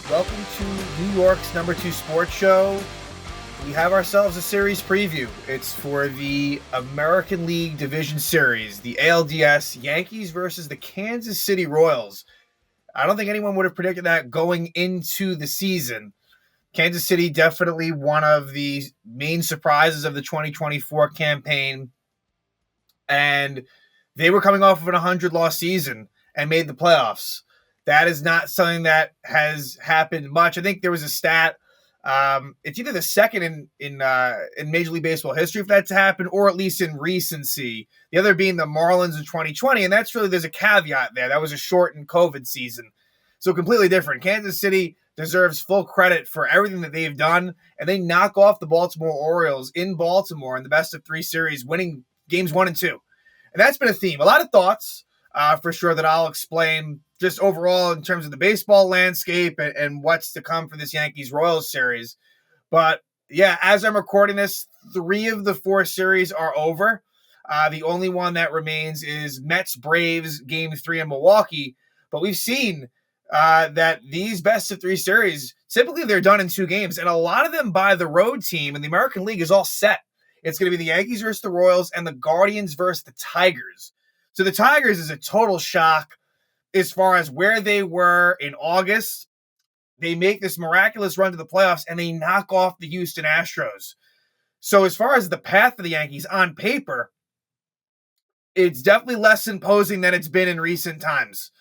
Welcome to New York's number 2 sports show. We have ourselves a series preview. It's for the American League Division Series, the ALDS, Yankees versus the Kansas City Royals. I don't think anyone would have predicted that going into the season. Kansas City definitely one of the main surprises of the 2024 campaign. And they were coming off of an 100-loss season and made the playoffs. That is not something that has happened much. I think there was a stat. It's either the second in Major League Baseball history if that's happened, or at least in recency. The other being the Marlins in 2020, and that's really, there's a caveat there. That was a shortened COVID season, so completely different. Kansas City deserves full credit for everything that they've done, and they knock off the Baltimore Orioles in Baltimore in the best-of-3 series, winning games 1 and 2. And that's been a theme. A lot of thoughts, for sure, that I'll explain just overall in terms of the baseball landscape and what's to come for this Yankees-Royals series. But, yeah, as I'm recording this, 3 of the 4 series are over. The only one that remains is Mets-Braves Game 3 in Milwaukee. But we've seen that these best-of-3 series, typically they're done in 2 games, and a lot of them by the road team, and the American League is all set. It's going to be the Yankees versus the Royals and the Guardians versus the Tigers. So the Tigers is a total shock as far as where they were in August. They make this miraculous run to the playoffs, and they knock off the Houston Astros. So as far as the path of the Yankees on paper, it's definitely less imposing than it's been in recent times.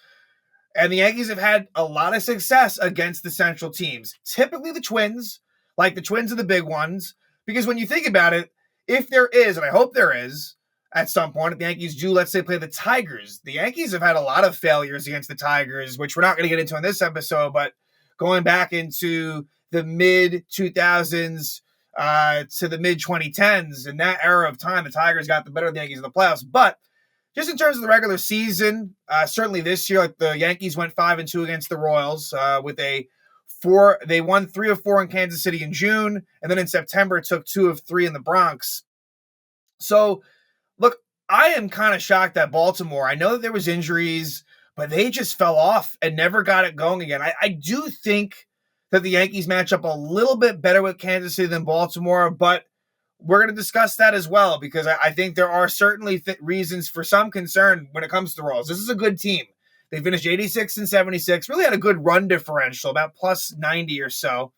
And the Yankees have had a lot of success against the Central teams, typically the Twins, like the Twins are the big ones, because when you think about it, if there is, and I hope there is, at some point, if the Yankees do, let's say, play the Tigers, the Yankees have had a lot of failures against the Tigers, which we're not going to get into in this episode, but going back into the mid-2000s to the mid-2010s, in that era of time, the Tigers got the better of the Yankees in the playoffs. But just in terms of the regular season, certainly this year, like the Yankees went 5-2 against the Royals with a 4. They won 3 of 4 in Kansas City in June, and then in September took 2 of 3 in the Bronx. So, look, I am kind of shocked at Baltimore. I know that there was injuries, but they just fell off and never got it going again. I do think that the Yankees match up a little bit better with Kansas City than Baltimore, but we're going to discuss that as well, because I think there are certainly reasons for some concern when it comes to the Royals. This is a good team. They finished 86 and 76, really had a good run differential, about plus 90 or so.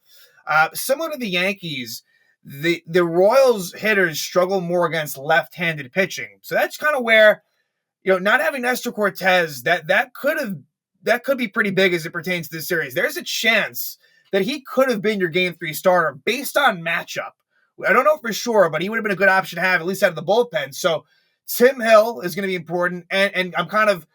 Similar to the Yankees, the Royals hitters struggle more against left-handed pitching. So that's kind of where, not having Nestor Cortez, that could be pretty big as it pertains to this series. There's a chance that he could have been your Game 3 starter based on matchup. I don't know for sure, but he would have been a good option to have, at least out of the bullpen. So Tim Hill is going to be important, and I'm kind of,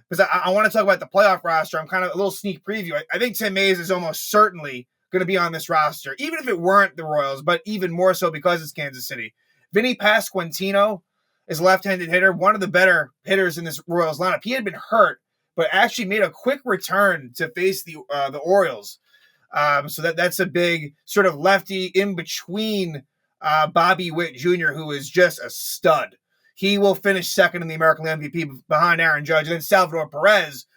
because I want to talk about the playoff roster, I'm kind of a little sneak preview. I think Tim Hayes is almost certainly going to be on this roster, even if it weren't the Royals, but even more so because it's Kansas City. Vinny Pasquantino is a left-handed hitter, one of the better hitters in this Royals lineup. He had been hurt, but actually made a quick return to face the Orioles. So that's a big sort of lefty in between Bobby Witt Jr., who is just a stud. He will finish second in the American League MVP behind Aaron Judge. And then Salvador Perez,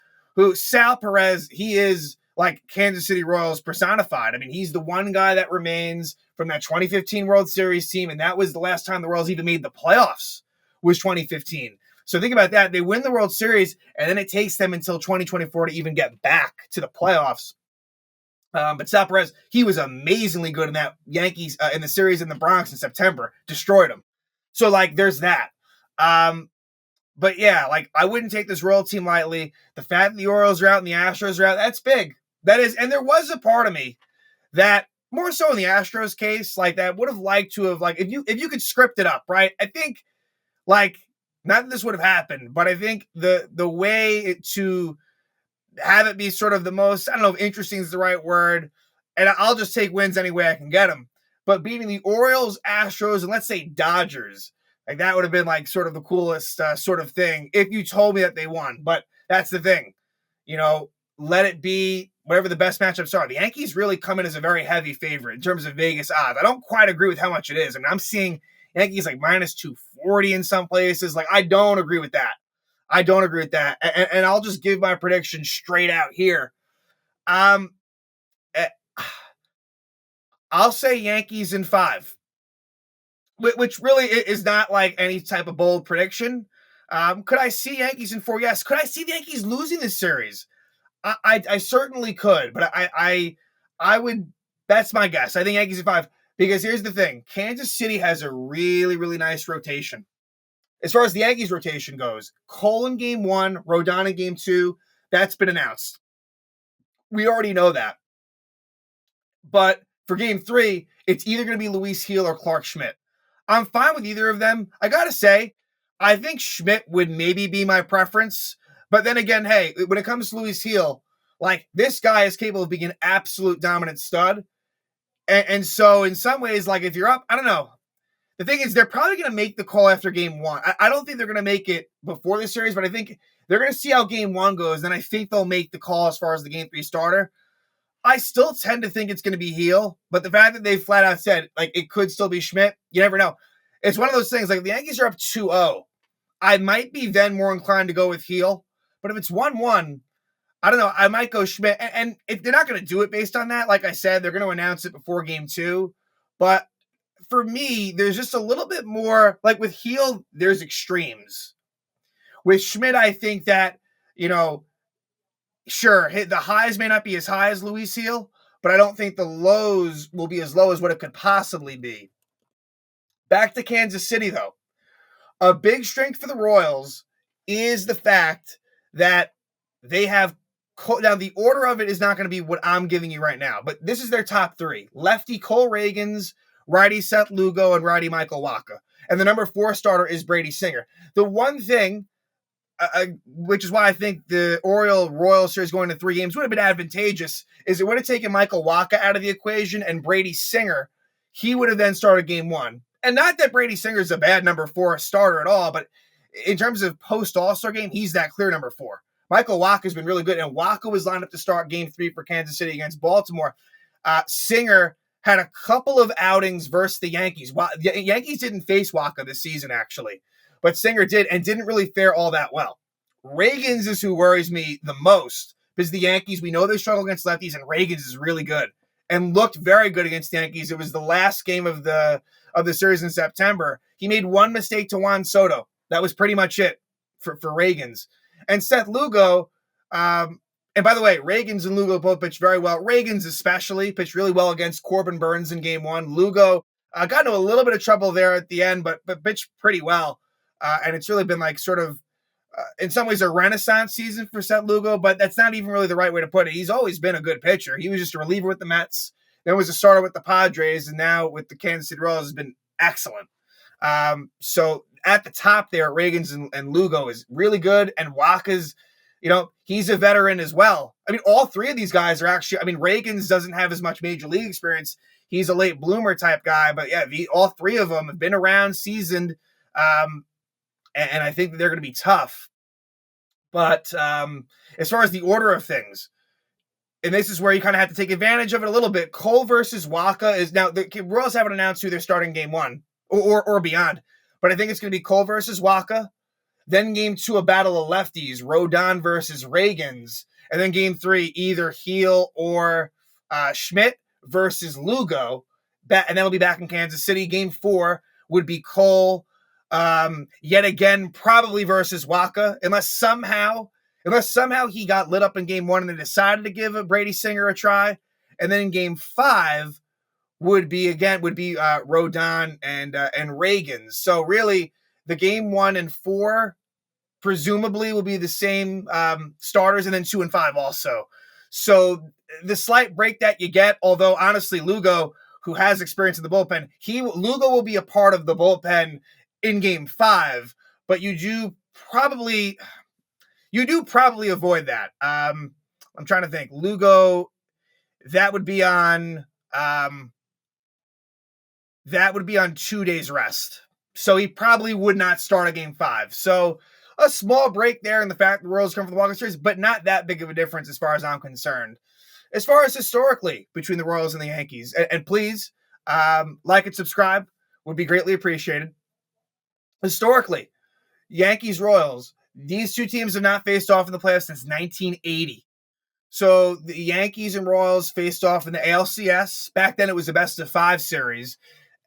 Sal Perez, he is like Kansas City Royals personified. I mean, he's the one guy that remains from that 2015 World Series team, and that was the last time the Royals even made the playoffs, was 2015. So think about that. They win the World Series, and then it takes them until 2024 to even get back to the playoffs. But Sal Perez, he was amazingly good in that Yankees in the series in the Bronx in September, destroyed them. So, there's that. But yeah, I wouldn't take this Royal team lightly. The fact that the Orioles are out and the Astros are out, that's big. That is, and there was a part of me that, more so in the Astros case, that would have liked to have, if you could script it up, right? I think, not that this would have happened, but I think the way to have it be sort of the most, I don't know if interesting is the right word, and I'll just take wins any way I can get them, but beating the Orioles, Astros, and let's say Dodgers, that would have been sort of the coolest sort of thing if you told me that they won. But that's the thing, let it be whatever the best matchups are. The Yankees really come in as a very heavy favorite in terms of Vegas odds. I don't quite agree with how much it is. I mean, I'm seeing Yankees minus 240 in some places. I don't agree with that. And I'll just give my prediction straight out here. I'll say Yankees in 5, which really is not like any type of bold prediction. Could I see Yankees in 4? Yes. Could I see the Yankees losing this series? I certainly could, but I would. That's my guess. I think Yankees in 5 because here's the thing: Kansas City has a really really nice rotation. As far as the Yankees rotation goes, Cole in game 1, Rodon in game 2. That's been announced. We already know that. But for game 3, it's either going to be Luis Gil or Clark Schmidt. I'm fine with either of them. I got to say, I think Schmidt would maybe be my preference. But then again, hey, when it comes to Luis Gil, like this guy is capable of being an absolute dominant stud. And so in some ways, like if you're up, I don't know. The thing is, they're probably going to make the call after game 1. I don't think they're going to make it before the series, but I think they're going to see how game 1 goes. Then I think they'll make the call as far as the game 3 starter. I still tend to think it's going to be Gil, but the fact that they flat out said, like, it could still be Schmidt, you never know. It's one of those things, like, the Yankees are up 2-0. I might be then more inclined to go with Gil, but if it's 1-1, I don't know, I might go Schmidt. And if they're not going to do it based on that, like I said, they're going to announce it before game 2. But for me, there's just a little bit more, like with Gil, there's extremes. With Schmidt, I think that, you know, sure, the highs may not be as high as Luis Gil, but I don't think the lows will be as low as what it could possibly be. Back to Kansas City, though. A big strength for the Royals is the fact that they have. Now, the order of it is not going to be what I'm giving you right now, but this is their top 3. Lefty Cole Ragans, righty Seth Lugo, and righty Michael Wacha. And the number 4 starter is Brady Singer. The one thing which is why I think the Royal series going to 3 games would have been advantageous, is it would have taken Michael Wacha out of the equation and Brady Singer. He would have then started game 1. And not that Brady Singer is a bad number 4 starter at all, but in terms of post All-Star game, he's that clear number 4. Michael Wacha has been really good, and Wacha was lined up to start game 3 for Kansas City against Baltimore. Singer had a couple of outings versus the Yankees. The Yankees didn't face Wacha this season, actually, but Singer did, and didn't really fare all that well. Ragans is who worries me the most, because the Yankees, we know they struggle against lefties, and Ragans is really good and looked very good against the Yankees. It was the last game of the series in September. He made one mistake to Juan Soto. That was pretty much it for Ragans. And Seth Lugo, and by the way, Ragans and Lugo both pitched very well. Ragans especially pitched really well against Corbin Burns in game 1. Lugo got into a little bit of trouble there at the end, but pitched pretty well. And it's really been like sort of, in some ways, a renaissance season for Seth Lugo, but that's not even really the right way to put it. He's always been a good pitcher. He was just a reliever with the Mets, then was a starter with the Padres, and now with the Kansas City Royals has been excellent. So at the top there, Ragans and Lugo is really good, and Wacha's, he's a veteran as well. I mean, all 3 of these guys are actually, Ragans doesn't have as much major league experience. He's a late bloomer type guy, but yeah, all 3 of them have been around, seasoned, and I think that they're going to be tough. But as far as the order of things, and this is where you kind of have to take advantage of it a little bit, Cole versus Wacha is now, the Royals haven't announced who they're starting game 1 or beyond, but I think it's going to be Cole versus Wacha. Then game 2, a battle of lefties, Rodon versus Ragans. And then game 3, either Gil or Schmidt versus Lugo. And then we'll be back in Kansas City. Game 4 would be Cole, yet again, probably versus Wacha, unless somehow he got lit up in game 1 and they decided to give Brady Singer a try. And then in game 5 would be Rodon and Ragans. So really, the game 1 and 4 presumably will be the same starters, and then 2 and 5 also. So the slight break that you get, although honestly, Lugo, who has experience in the bullpen, Lugo will be a part of the bullpen in game 5, but you do probably avoid that. I'm trying to think. Lugo, that would be on 2 days rest. So he probably would not start a game 5. So a small break there in the fact the Royals come from the Walker Series, but not that big of a difference as far as I'm concerned. As far as historically between the Royals and the Yankees, and please like and subscribe, would be greatly appreciated. Historically, Yankees, Royals, these 2 teams have not faced off in the playoffs since 1980. So the Yankees and Royals faced off in the ALCS. Back then, it was a best of five series,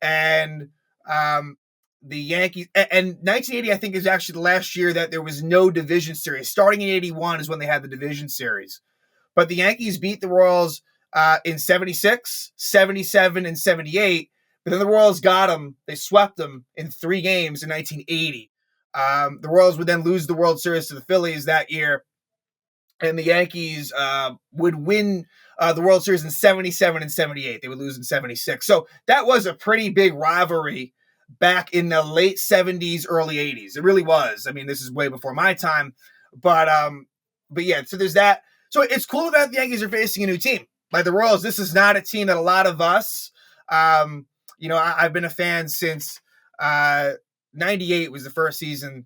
and the Yankees and 1980, I think, is actually the last year that there was no division series. Starting in 81 is when they had the division series. But the Yankees beat the Royals in 76, 77, and 78. But then the Royals got them. They swept them in 3 games in 1980. The Royals would then lose the World Series to the Phillies that year, and the Yankees would win the World Series in 77 and 78. They would lose in 76. So that was a pretty big rivalry back in the late 70s, early 80s. It really was. I mean, this is way before my time. But yeah, so there's that. So it's cool that the Yankees are facing a new team. Like the Royals, this is not a team that a lot of us, I've been a fan since 98 was the first season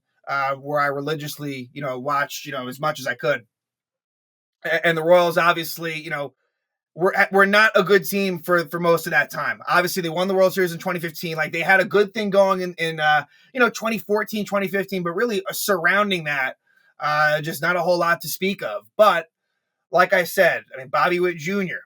where I religiously, watched, as much as I could. And the Royals, obviously, we're not a good team for most of that time. Obviously, they won the World Series in 2015. Like they had a good thing going in 2014, 2015, but really surrounding that, just not a whole lot to speak of. But like I said, I mean, Bobby Witt Jr.,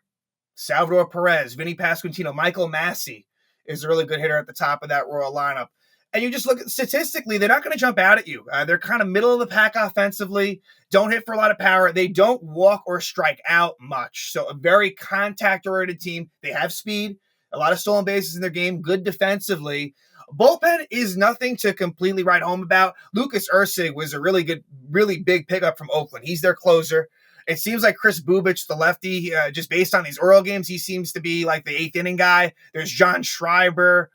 Salvador Perez, Vinny Pasquantino, Michael Massey is a really good hitter at the top of that Royal lineup. And you just look at statistically, they're not going to jump out at you. They're kind of middle of the pack offensively, don't hit for a lot of power. They don't walk or strike out much. So a very contact-oriented team. They have speed, a lot of stolen bases in their game, good defensively. Bullpen is nothing to completely write home about. Lucas Erceg was a really good, really big pickup from Oakland. He's their closer. It seems like Chris Bubich, the lefty, just based on these Oriole games, he seems to be like the 8th inning guy. There's John Schreiber,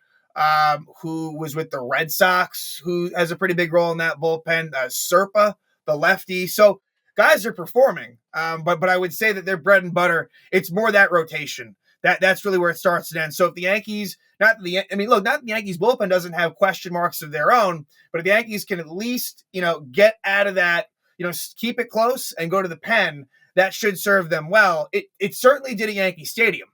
who was with the Red Sox, who has a pretty big role in that bullpen. Serpa, the lefty. So guys are performing, but I would say that their bread and butter, it's more that rotation. That's really where it starts and ends. So if the Yankees, not the Yankees bullpen doesn't have question marks of their own, but if the Yankees can at least, get out of that, keep it close and go to the pen, that should serve them well. It certainly did at Yankee Stadium.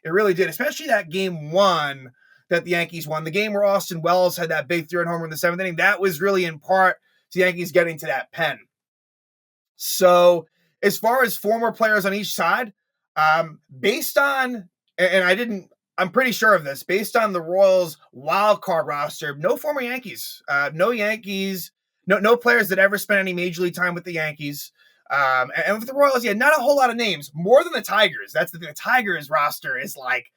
It really did, especially that game 1 that the Yankees won. The game where Austin Wells had that big 3-run homer in the 7th inning, that was really in part to the Yankees getting to that pen. So as far as former players on each side, based on, I'm pretty sure of this, based on the Royals wild card roster, no former Yankees, no players that ever spent any major league time with the Yankees. And with the Royals, not a whole lot of names, more than the Tigers. That's the thing. The Tigers roster is like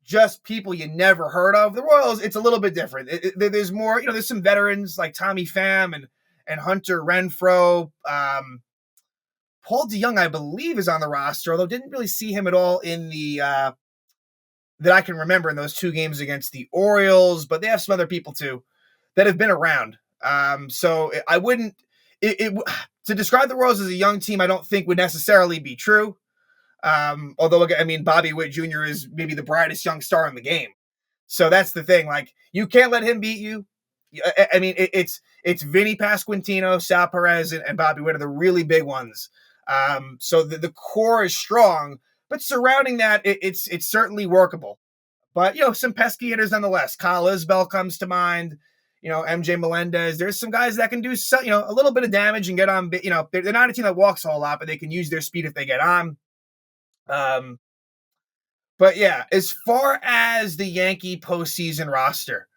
just people you never heard of. The Royals, it's a little bit different. There's more, there's some veterans like Tommy Pham and Hunter Renfroe. Paul DeYoung, I believe, is on the roster, although didn't really see him at all in the that I can remember in those 2 games against the Orioles. But they have some other people too that have been around. So I wouldn't to describe the Royals as a young team, I don't think would necessarily be true. Although, I mean, Bobby Witt Jr. is maybe the brightest young star in the game. So that's the thing. Like, you can't let him beat you. I mean, it's Vinny Pasquantino, Sal Perez, and Bobby Witt are the really big ones. So the core is strong, but surrounding that, it's certainly workable. But, some pesky hitters nonetheless. Kyle Isbell comes to mind. MJ Melendez. There's some guys that can do a little bit of damage and get on. They're not a team that walks a whole lot, but they can use their speed if they get on. But yeah, as far as the Yankee postseason roster,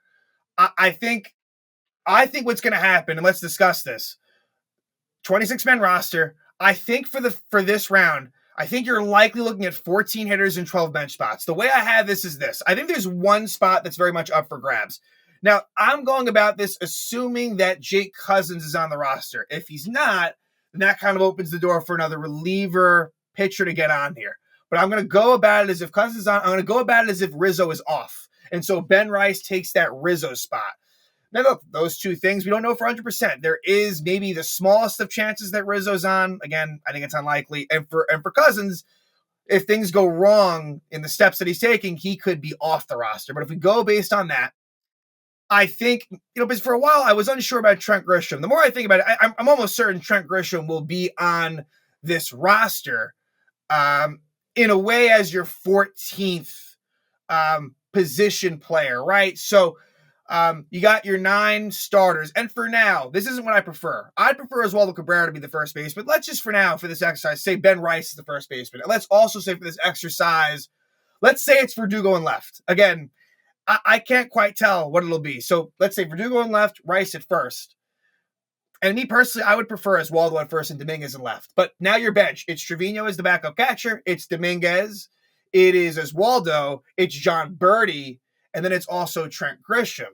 I think what's going to happen, and let's discuss this. 26-man roster. I think for this round, I think you're likely looking at 14 hitters and 12 bench spots. The way I have this is this. I think there's one spot that's very much up for grabs. Now, I'm going about this assuming that Jake Cousins is on the roster. If he's not, then that kind of opens the door for another reliever pitcher to get on here. But I'm going to go about it as if Cousins is on. I'm going to go about it as if Rizzo is off. And so Ben Rice takes that Rizzo spot. Now, look, those 2 things, we don't know for 100%. There is maybe the smallest of chances that Rizzo's on. Again, I think it's unlikely. And for Cousins, if things go wrong in the steps that he's taking, he could be off the roster. But if we go based on that, I think, because for a while I was unsure about Trent Grisham. The more I think about it, I'm almost certain Trent Grisham will be on this roster in a way as your 14th position player, right? So You got your 9 starters. And for now, this isn't what I prefer. I'd prefer Oswaldo Cabrera to be the first baseman. Let's just for now, for this exercise, say Ben Rice is the first baseman. And let's also say for this exercise, let's say it's Verdugo in left. Again, I can't quite tell what it'll be. So let's say Verdugo in left, Rice at first. And me personally, I would prefer Oswaldo at first and Dominguez in left. But now your bench, it's Trevino as the backup catcher. It's Dominguez. It is Oswaldo. It's John Birdie. And then it's also Trent Grisham.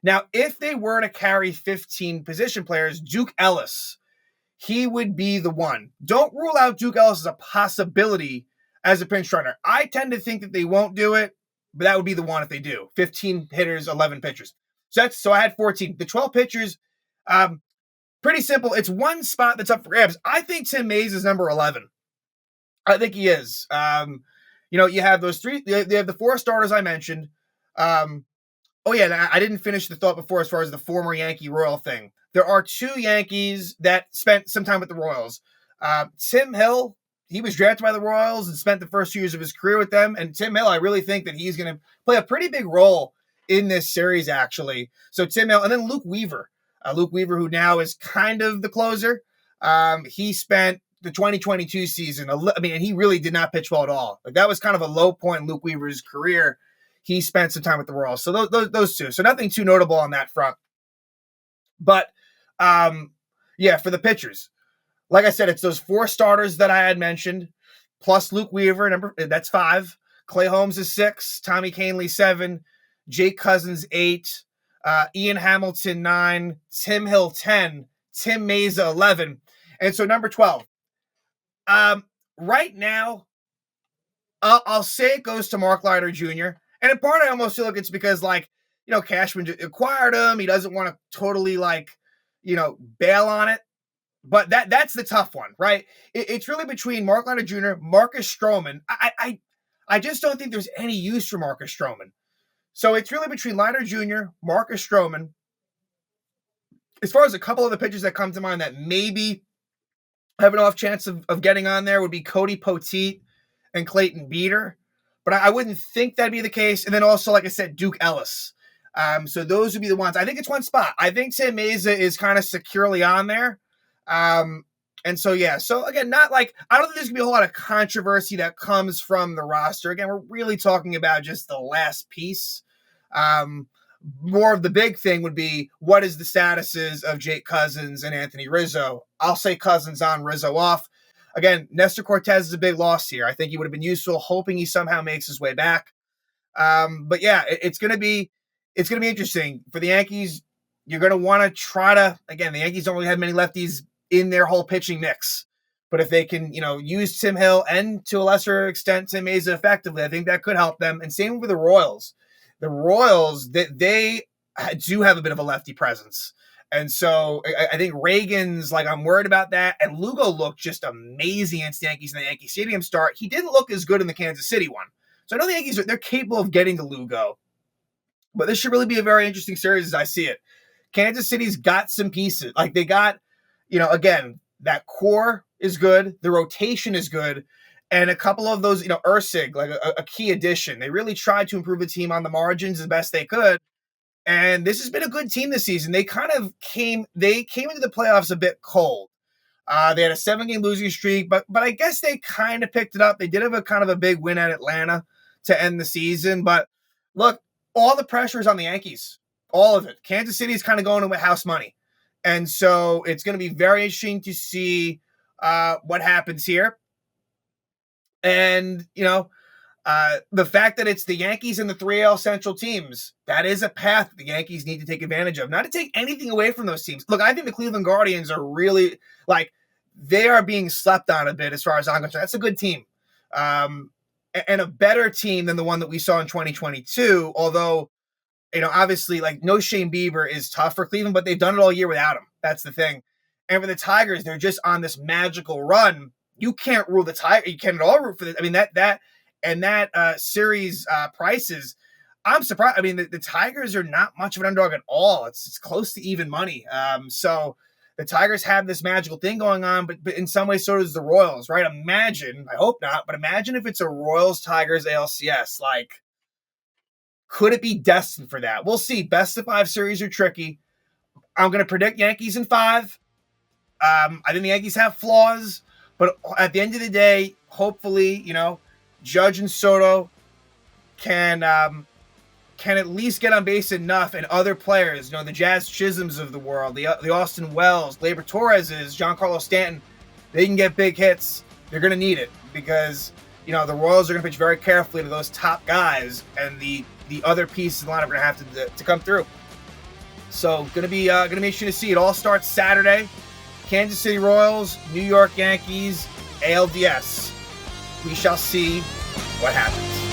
Now, if they were to carry 15 position players, Duke Ellis, he would be the one. Don't rule out Duke Ellis as a possibility as a pinch runner. I tend to think that they won't do it, but that would be the one if they do. 15 hitters, 11 pitchers. So I had 14. The 12 pitchers, pretty simple. It's one spot that's up for grabs. I think Tim Mays is number 11. I think he is. You have those three. They have the 4 starters I mentioned. Oh, yeah, I didn't finish the thought before as far as the former Yankee Royal thing. There are 2 Yankees that spent some time with the Royals. Tim Hill, he was drafted by the Royals and spent the first 2 years of his career with them. And Tim Hill, I really think that he's going to play a pretty big role in this series, actually. So Tim Hill, and then Luke Weaver. Luke Weaver, who now is kind of the closer. He spent the 2022 season, and he really did not pitch well at all. Like, that was kind of a low point in Luke Weaver's career. He spent some time with the Royals. So those 2. So nothing too notable on that front. But, for the pitchers, like I said, it's those 4 starters that I had mentioned, plus Luke Weaver, that's 5. Clay Holmes is 6. Tommy Kahnle 7. Jake Cousins 8. Ian Hamilton 9. Tim Hill 10. Tim Mayza 11. And so number 12. Right now, I'll say it goes to Mark Leiter Jr., and in part, I almost feel like it's because, Cashman acquired him. He doesn't want to totally, bail on it. But that's the tough one, right? It's really between Mark Leiter Jr., Marcus Stroman. I just don't think there's any use for Marcus Stroman. So it's really between Leiter Jr., Marcus Stroman. As far as a couple of the pitchers that come to mind that maybe have an off chance of getting on there would be Cody Poteet and Clayton Beeter. But I wouldn't think that'd be the case. And then also, like I said, Duke Ellis. So those would be the ones. I think it's one spot. I think Tim Mayza is kind of securely on there. And so, yeah. So, again, I don't think there's going to be a whole lot of controversy that comes from the roster. Again, we're really talking about just the last piece. More of the big thing would be, what is the statuses of Jake Cousins and Anthony Rizzo? I'll say Cousins on, Rizzo off. Again, Nestor Cortez is a big loss here. I think he would have been useful, hoping he somehow makes his way back. But yeah, it's going to be interesting for the Yankees. You're going to want to try to, again, the Yankees don't really have many lefties in their whole pitching mix. But if they can, use Tim Hill and to a lesser extent Tim Mayza effectively, I think that could help them. And same with the Royals. The Royals, they do have a bit of a lefty presence. And so I think Reagan's I'm worried about that. And Lugo looked just amazing against the Yankees in the Yankee Stadium start. He didn't look as good in the Kansas City one. So I know the Yankees, they're capable of getting to Lugo. But this should really be a very interesting series as I see it. Kansas City's got some pieces. They got, again, that core is good. The rotation is good. And a couple of those, Ursig, a key addition. They really tried to improve the team on the margins as best they could. And this has been a good team this season. They came into the playoffs a bit cold. They had a 7-game losing streak, but I guess they kind of picked it up. They did have a kind of a big win at Atlanta to end the season. But look, all the pressure is on the Yankees. All of it. Kansas City is kind of going in with house money. And so it's going to be very interesting to see what happens here. And, the fact that it's the Yankees and the 3AL Central teams, that is a path the Yankees need to take advantage of. Not to take anything away from those teams. Look, I think the Cleveland Guardians are really, they are being slept on a bit as far as I'm concerned. That's a good team. And a better team than the one that we saw in 2022, although, obviously, no Shane Bieber is tough for Cleveland, but they've done it all year without him. That's the thing. And for the Tigers, they're just on this magical run. You can't rule the Tigers. You can't at all root for this. I mean, that series prices, I'm surprised. I mean, the Tigers are not much of an underdog at all. It's close to even money. So the Tigers have this magical thing going on, but in some ways, so does the Royals, right? Imagine, I hope not, but imagine if it's a Royals-Tigers ALCS. Could it be destined for that? We'll see. Best of 5 series are tricky. I'm going to predict Yankees in 5. I think the Yankees have flaws, but at the end of the day, hopefully, Judge and Soto can at least get on base enough, and other players, the Jazz Chisholms of the world, the Austin Wells, Gleyber Torreses, Giancarlo Stanton, they can get big hits. They're going to need it because, the Royals are going to pitch very carefully to those top guys, and the other pieces of the lineup are going to have to come through. So going to be interesting to see. It all starts Saturday. Kansas City Royals, New York Yankees, ALDS. We shall see what happens.